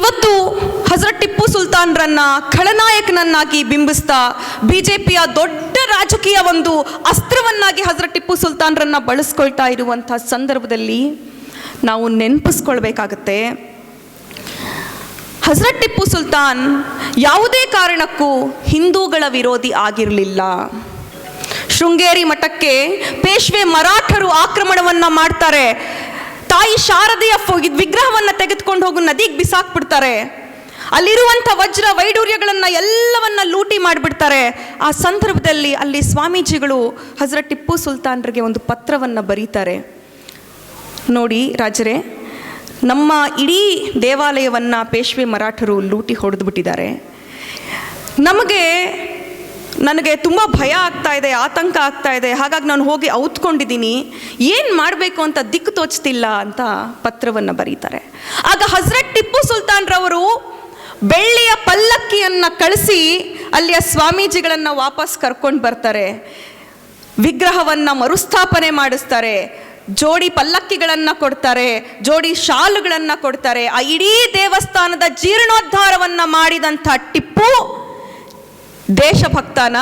ಇವತ್ತು ಹಜರತ್ ಟಿಪ್ಪು ಸುಲ್ತಾನ್ರನ್ನ ಖಳನಾಯಕನನ್ನಾಗಿ ಬಿಂಬಿಸ್ತಾ ಬಿಜೆಪಿಯ ದೊಡ್ಡ ರಾಜಕೀಯ ಒಂದು ಅಸ್ತ್ರವನ್ನಾಗಿ ಹಜರತ್ ಟಿಪ್ಪು ಸುಲ್ತಾನ್ರನ್ನ ಬಳಸ್ಕೊಳ್ತಾ ಇರುವಂಥ ಸಂದರ್ಭದಲ್ಲಿ ನಾವು ನೆನಪಿಸ್ಕೊಳ್ಬೇಕಾಗತ್ತೆ, ಹಜರತ್ ಟಿಪ್ಪು ಸುಲ್ತಾನ್ ಯಾವುದೇ ಕಾರಣಕ್ಕೂ ಹಿಂದೂಗಳ ವಿರೋಧಿ ಆಗಿರಲಿಲ್ಲ. ಶೃಂಗೇರಿ ಮಠಕ್ಕೆ ಪೇಶ್ವೆ ಮರಾಠರು ಆಕ್ರಮಣವನ್ನ ಮಾಡ್ತಾರೆ. ತಾಯಿ ಶಾರದೆಯ ವಿಗ್ರಹವನ್ನ ತೆಗೆದುಕೊಂಡು ಹೋಗಿ ನದಿಗೆ ಬಿಸಾಕ್ಬಿಡ್ತಾರೆ. ಅಲ್ಲಿರುವಂಥ ವಜ್ರ ವೈಡೂರ್ಯಗಳನ್ನ ಎಲ್ಲವನ್ನ ಲೂಟಿ ಮಾಡಿಬಿಡ್ತಾರೆ. ಆ ಸಂದರ್ಭದಲ್ಲಿ ಅಲ್ಲಿ ಸ್ವಾಮೀಜಿಗಳು ಹಜರತ್ ಟಿಪ್ಪು ಸುಲ್ತಾನ್ರಿಗೆ ಒಂದು ಪತ್ರವನ್ನು ಬರೀತಾರೆ. ನೋಡಿ ರಾಜರೇ, ನಮ್ಮ ಇಡೀ ದೇವಾಲಯವನ್ನು ಪೇಶ್ವೆ ಮರಾಠರು ಲೂಟಿ ಹೊಡೆದು ಬಿಟ್ಟಿದ್ದಾರೆ. ನನಗೆ ತುಂಬ ಭಯ ಆಗ್ತಾ ಇದೆ, ಆತಂಕ ಆಗ್ತಾ ಇದೆ. ಹಾಗಾಗಿ ನಾನು ಹೋಗಿ ಔತ್ಕೊಂಡಿದ್ದೀನಿ, ಏನು ಮಾಡಬೇಕು ಅಂತ ದಿಕ್ಕು ತೋಚ್ತಿಲ್ಲ ಅಂತ ಪತ್ರವನ್ನು ಬರೀತಾರೆ. ಆಗ ಹಜರತ್ ಟಿಪ್ಪು ಸುಲ್ತಾನ್ರವರು ಬೆಳ್ಳಿಯ ಪಲ್ಲಕ್ಕಿಯನ್ನು ಕಳಿಸಿ ಅಲ್ಲಿಯ ಸ್ವಾಮೀಜಿಗಳನ್ನು ವಾಪಸ್ ಕರ್ಕೊಂಡು ಬರ್ತಾರೆ. ವಿಗ್ರಹವನ್ನು ಮರುಸ್ಥಾಪನೆ ಮಾಡಿಸ್ತಾರೆ. ಜೋಡಿ ಪಲ್ಲಕ್ಕಿಗಳನ್ನು ಕೊಡ್ತಾರೆ, ಜೋಡಿ ಶಾಲುಗಳನ್ನು ಕೊಡ್ತಾರೆ. ಆ ಇಡೀ ದೇವಸ್ಥಾನದ ಜೀರ್ಣೋದ್ಧಾರವನ್ನು ಮಾಡಿದಂಥ ಟಿಪ್ಪು ದೇಶಭಕ್ತನ,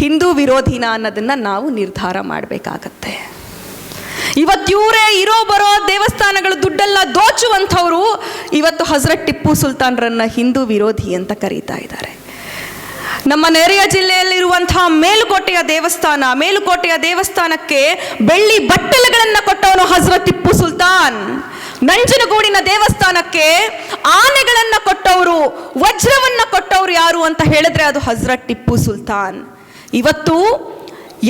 ಹಿಂದೂ ವಿರೋಧಿನ ಅನ್ನೋದನ್ನು ನಾವು ನಿರ್ಧಾರ ಮಾಡಬೇಕಾಗತ್ತೆ. ಇವತ್ತು ಇವರೇ ಇರೋ ಬರೋ ದೇವಸ್ಥಾನಗಳು ದುಡ್ಡೆಲ್ಲ ದೋಚುವಂಥವ್ರು ಇವತ್ತು ಹಜರತ್ ಟಿಪ್ಪು ಸುಲ್ತಾನ್ರನ್ನ ಹಿಂದೂ ವಿರೋಧಿ ಅಂತ ಕರೀತಾ ಇದ್ದಾರೆ. ನಮ್ಮ ನೆರೆಯ ಜಿಲ್ಲೆಯಲ್ಲಿರುವಂತಹ ಮೇಲುಕೋಟೆಯ ದೇವಸ್ಥಾನಕ್ಕೆ ಬೆಳ್ಳಿ ಬಟ್ಟಲುಗಳನ್ನು ಕೊಟ್ಟವನು ಹಜರತ್ ಟಿಪ್ಪು ಸುಲ್ತಾನ್. ನಂಜನಗೂಡಿನ ದೇವಸ್ಥಾನಕ್ಕೆ ಆನೆಗಳನ್ನ ಕೊಟ್ಟವರು, ವಜ್ರವನ್ನ ಕೊಟ್ಟವರು ಯಾರು ಅಂತ ಹೇಳಿದ್ರೆ ಅದು ಹಜರತ್ ಟಿಪ್ಪು ಸುಲ್ತಾನ್. ಇವತ್ತು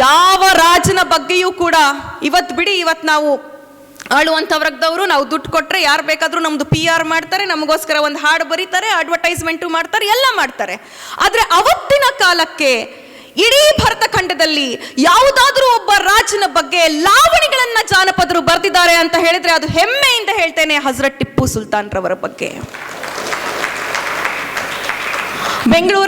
ಯಾವ ರಾಜನ ಬಗ್ಗೆಯೂ ಕೂಡ ಇವತ್ತು ನಾವು ಆಳುವಂಥ ವರ್ಗದವರು ನಾವು ದುಡ್ಡು ಕೊಟ್ಟರೆ ಯಾರು ಬೇಕಾದರೂ ನಮ್ಮದು PR ಮಾಡ್ತಾರೆ, ನಮಗೋಸ್ಕರ ಒಂದು ಹಾಡು ಬರೀತಾರೆ, ಅಡ್ವರ್ಟೈಸ್ಮೆಂಟು ಮಾಡ್ತಾರೆ, ಎಲ್ಲ ಮಾಡ್ತಾರೆ. ಆದರೆ ಅವತ್ತಿನ ಕಾಲಕ್ಕೆ ಇಡೀ ಭಾರತ ಖಂಡದಲ್ಲಿ ಯಾವುದಾದ್ರೂ ಒಬ್ಬ ರಾಜನ ಬಗ್ಗೆ ಲಾವಣಿಗಳನ್ನ ಜಾನಪದರು ಬರೆದಿದ್ದಾರೆ ಅಂತ ಹೇಳಿದ್ರೆ ಅದು ಹೆಮ್ಮೆಯಿಂದ ಹೇಳ್ತೇನೆ ಹಜರತ್ ಟಿಪ್ಪು ಸುಲ್ತಾನ್ ರವರ ಬಗ್ಗೆ. ಬೆಂಗಳೂರು